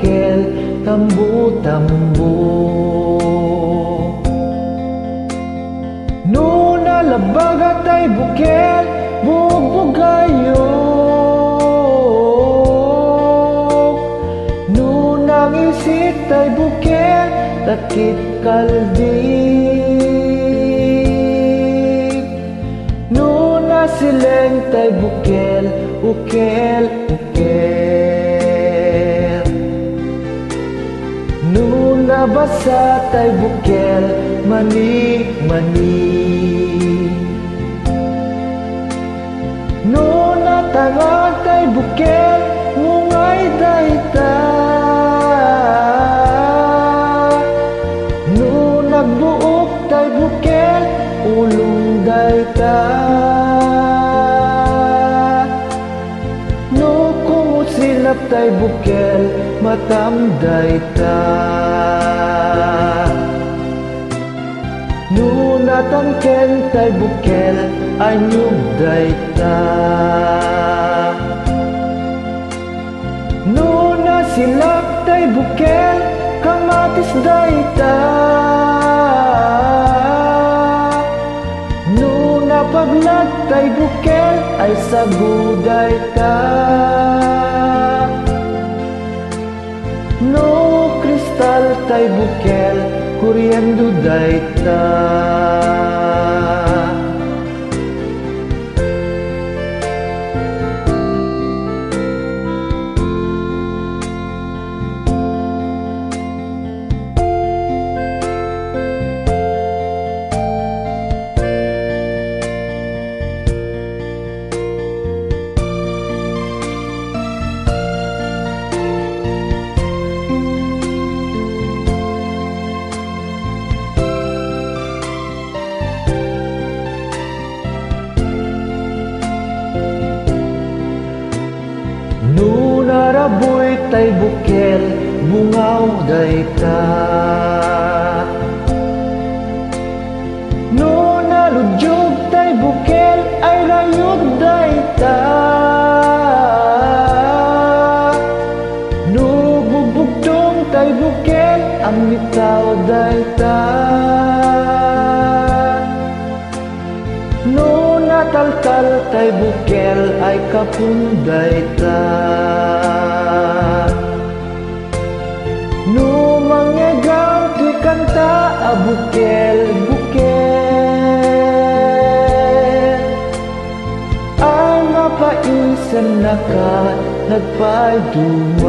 bukel, tambo-tambo. No nalabaga tay bukel, bubugayo. No nangisit tay bukel, takit kaldig. No nasileng tay bukel, ukel, ukel. No nabasa tay bukel, mani, mani. No natangag tay bukel, mungay dayta. No nagbuok tay bukel, ulong dayta. No kumusilap tay bukel, matam dayta. No natangken tay bukel, anyog dayta. No nasilak tay bukel, kamatis dayta. No napaglag tay bukel, ay sagu dayta. No kristal tay bukel, kuryendo dayta. No naraboy tay bukel, bungaw dayta. No naludyog tay bukel, ay rayog dayta. No bubugtong tay bukel, ang mitaw dayta. No nataltal tay bukel, ay kapun dayta. No mangyagang ti kanta, a bukel, bukel. Ay mapaisan na ka, nagpaduman.